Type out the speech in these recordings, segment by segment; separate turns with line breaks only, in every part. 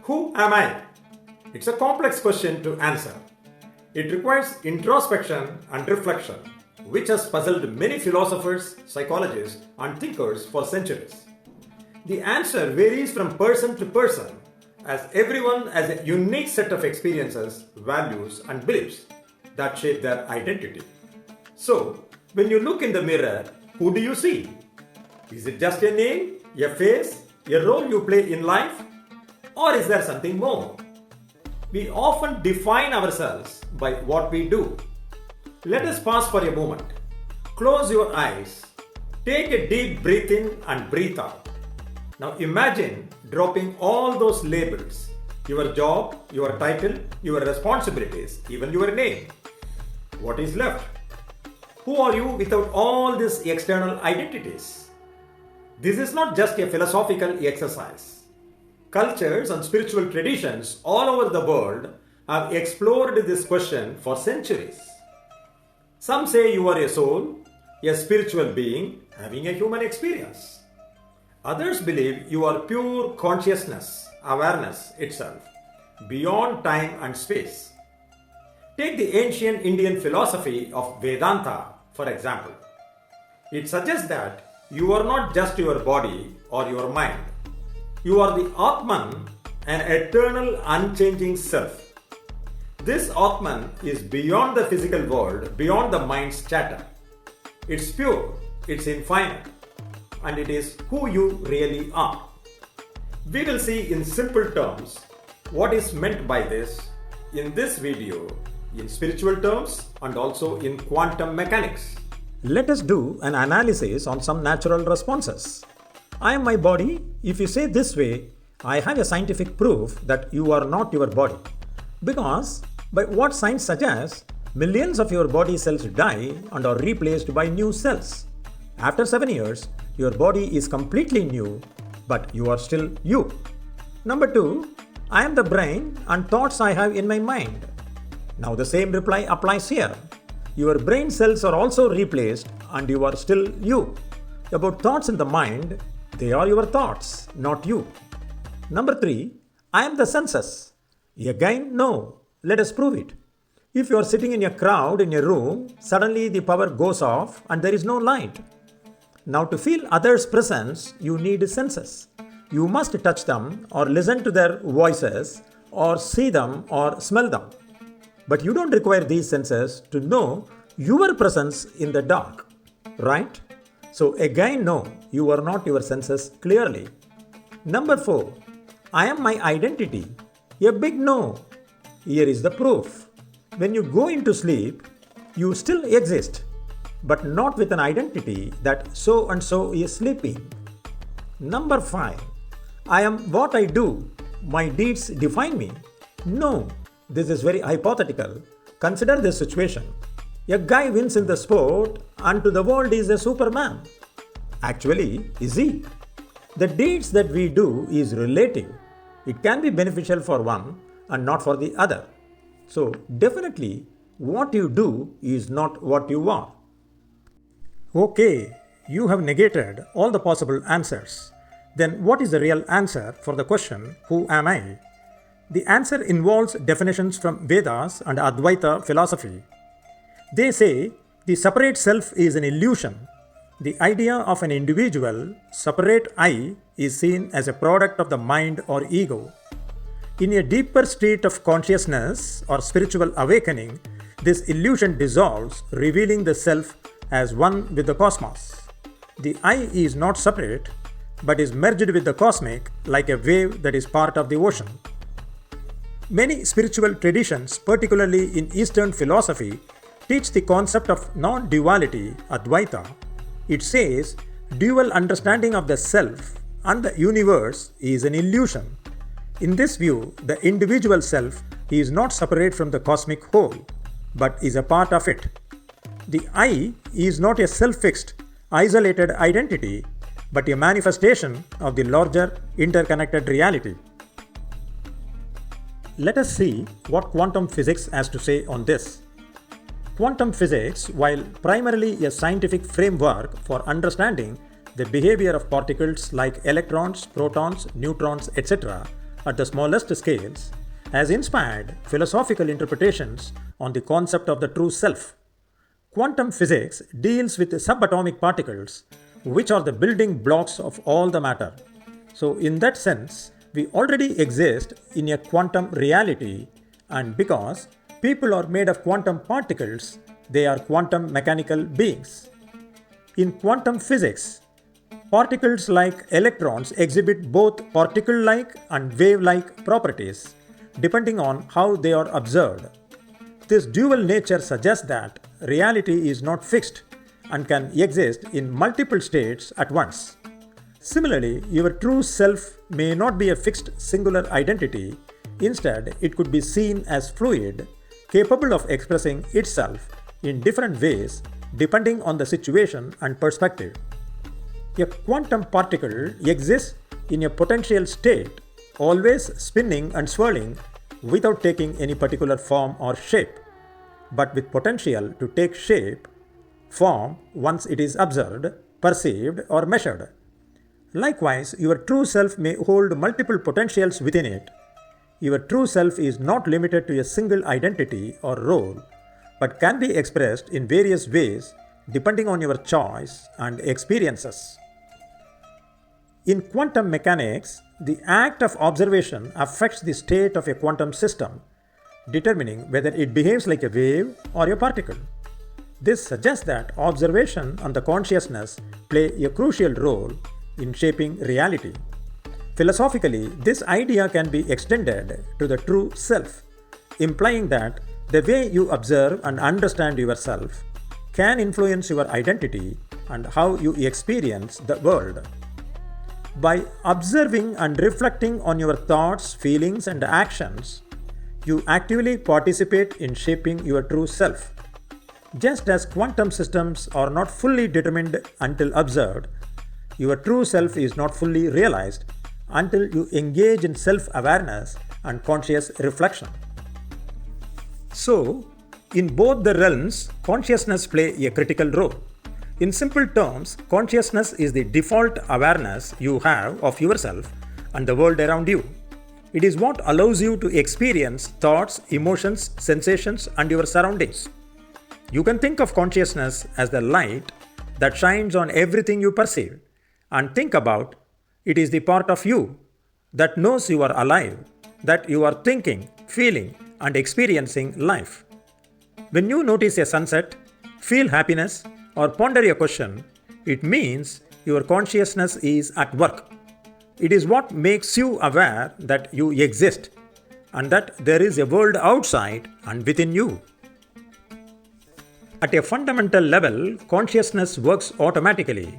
Who am I? It's a complex question to answer. It requires introspection and reflection, which has puzzled many philosophers, psychologists, and thinkers for centuries. The answer varies from person to person, as everyone has a unique set of experiences, values, and beliefs that shape their identity. So, when you look in the mirror, who do you see? Is it just a name, a face, a role you play in life? Or is there something more? We often define ourselves by what we do. Let us pause for a moment. Close your eyes. Take a deep breath in and breathe out. Now imagine dropping all those labels, your job, your title, your responsibilities, even your name. What is left? Who are you without all these external identities? This is not just a philosophical exercise. Cultures and spiritual traditions all over the world have explored this question for centuries. Some say you are a soul, a spiritual being having a human experience. Others believe you are pure consciousness, awareness itself, beyond time and space. Take the ancient Indian philosophy of Vedanta, for example. It suggests that you are not just your body or your mind. You are the Atman, an eternal, unchanging self. This Atman is beyond the physical world, beyond the mind's chatter. It's pure, it's infinite, and it is who you really are. We will see in simple terms what is meant by this in this video, in spiritual terms and also in quantum mechanics.
Let us do an analysis on some natural responses. I am my body. If you say this way, I have a scientific proof that you are not your body. Because, by what science suggests, millions of your body cells die and are replaced by new cells. After 7 years, your body is completely new, but you are still you. Number 2, I am the brain and thoughts I have in my mind. Now the same reply applies here. Your brain cells are also replaced and you are still you. About thoughts in the mind, they are your thoughts, not you. Number 3, I am the senses. Again, no. Let us prove it. If you are sitting in a crowd in a room, suddenly the power goes off and there is no light. Now to feel others' presence, you need senses. You must touch them or listen to their voices or see them or smell them. But you don't require these senses to know your presence in the dark, right? So again, no, you are not your senses clearly. Number 4, I am my identity. A big no. Here is the proof. When you go into sleep, you still exist, but not with an identity that so and so is sleeping. Number 5, I am what I do. My deeds define me. No, this is very hypothetical. Consider this situation. A guy wins in the sport and to the world is a superman. Actually, is he? The deeds that we do is relative. It can be beneficial for one and not for the other. So definitely what you do is not what you are. Okay, you have negated all the possible answers. Then what is the real answer for the question, who am I? The answer involves definitions from Vedas and Advaita philosophy. They say the separate self is an illusion. The idea of an individual, separate I, is seen as a product of the mind or ego. In a deeper state of consciousness or spiritual awakening, this illusion dissolves, revealing the self as one with the cosmos. The I is not separate, but is merged with the cosmic like a wave that is part of the ocean. Many spiritual traditions, particularly in Eastern philosophy, teach the concept of non-duality, Advaita. It says dual understanding of the self and the universe is an illusion. In this view, the individual self is not separate from the cosmic whole, but is a part of it. The I is not a self-fixed, isolated identity, but a manifestation of the larger interconnected reality. Let us see what quantum physics has to say on this. Quantum physics, while primarily a scientific framework for understanding the behavior of particles like electrons, protons, neutrons, etc., at the smallest scales, has inspired philosophical interpretations on the concept of the true self. Quantum physics deals with subatomic particles, which are the building blocks of all the matter. So, in that sense, we already exist in a quantum reality, and because people are made of quantum particles, they are quantum mechanical beings. In quantum physics, particles like electrons exhibit both particle like and wave like properties, depending on how they are observed. This dual nature suggests that reality is not fixed and can exist in multiple states at once. Similarly, your true self may not be a fixed singular identity. Instead, it could be seen as fluid, capable of expressing itself in different ways depending on the situation and perspective. A quantum particle exists in a potential state, always spinning and swirling without taking any particular form or shape, but with potential to take shape, form once it is observed, perceived, or measured. Likewise, your true self may hold multiple potentials within it. Your true self is not limited to a single identity or role, but can be expressed in various ways depending on your choice and experiences. In quantum mechanics, the act of observation affects the state of a quantum system, determining whether it behaves like a wave or a particle. This suggests that observation and the consciousness play a crucial role in shaping reality. Philosophically, this idea can be extended to the true self, implying that the way you observe and understand yourself can influence your identity and how you experience the world. By observing and reflecting on your thoughts, feelings, and actions, you actively participate in shaping your true self. Just as quantum systems are not fully determined until observed, your true self is not fully realized until you engage in self-awareness and conscious reflection. So, in both the realms, consciousness plays a critical role. In simple terms, consciousness is the default awareness you have of yourself and the world around you. It is what allows you to experience thoughts, emotions, sensations, and your surroundings. You can think of consciousness as the light that shines on everything you perceive, and think about it is the part of you that knows you are alive, that you are thinking, feeling, and experiencing life. When you notice a sunset, feel happiness, or ponder a question, it means your consciousness is at work. It is what makes you aware that you exist and that there is a world outside and within you. At a fundamental level, consciousness works automatically.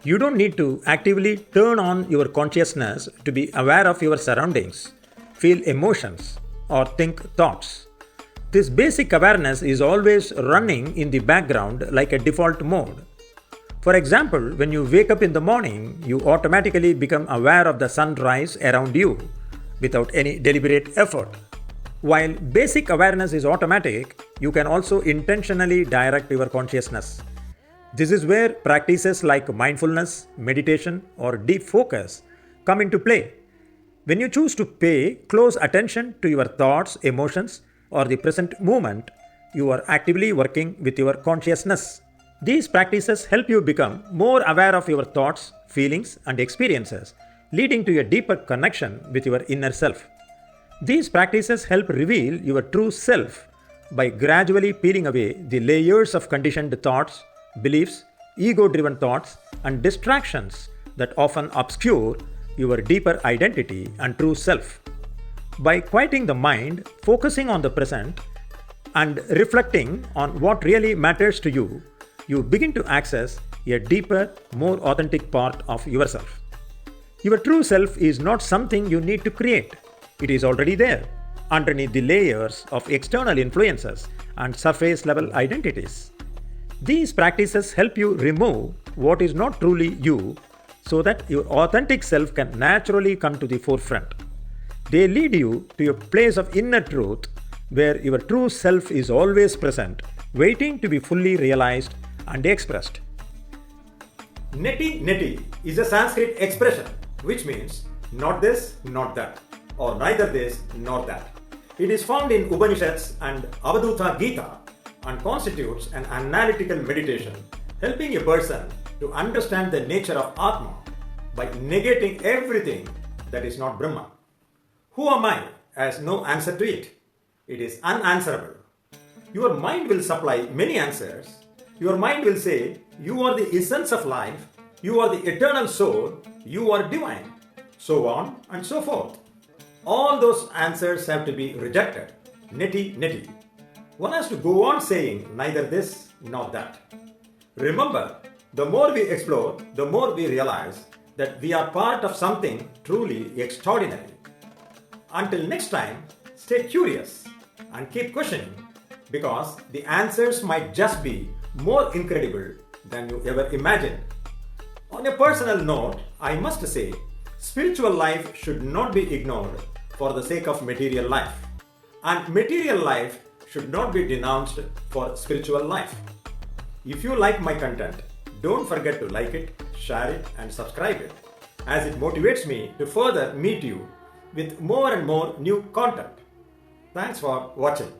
You don't need to actively turn on your consciousness to be aware of your surroundings, feel emotions, or think thoughts. This basic awareness is always running in the background like a default mode. For example, when you wake up in the morning, you automatically become aware of the sunrise around you without any deliberate effort. While basic awareness is automatic, you can also intentionally direct your consciousness. This is where practices like mindfulness, meditation, or deep focus come into play. When you choose to pay close attention to your thoughts, emotions, or the present moment, you are actively working with your consciousness. These practices help you become more aware of your thoughts, feelings, and experiences, leading to a deeper connection with your inner self. These practices help reveal your true self by gradually peeling away the layers of conditioned thoughts, beliefs, ego-driven thoughts, and distractions that often obscure your deeper identity and true self. By quieting the mind, focusing on the present, and reflecting on what really matters to you, you begin to access a deeper, more authentic part of yourself. Your true self is not something you need to create. It is already there, underneath the layers of external influences and surface level identities. These practices help you remove what is not truly you so that your authentic self can naturally come to the forefront. They lead you to a place of inner truth where your true self is always present, waiting to be fully realized and expressed.
Neti neti is a Sanskrit expression which means not this, not that. or neither this nor that. It is found in Upanishads and Avadhuta Gita and constitutes an analytical meditation helping a person to understand the nature of Atma by negating everything that is not Brahma. Who am I has no answer to it. It is unanswerable. Your mind will supply many answers. Your mind will say, you are the essence of life, you are the eternal soul, you are divine, so on and so forth. All those answers have to be rejected. Neti, neti. One has to go on saying neither this nor that. Remember, the more we explore, the more we realize that we are part of something truly extraordinary. Until next time, stay curious and keep questioning because the answers might just be more incredible than you ever imagined. On a personal note, I must say, spiritual life should not be ignored for the sake of material life, and material life should not be denounced for spiritual life. If you like my content, don't forget to like it, share it, and subscribe it, as it motivates me to further meet you with more and more new content. Thanks for watching.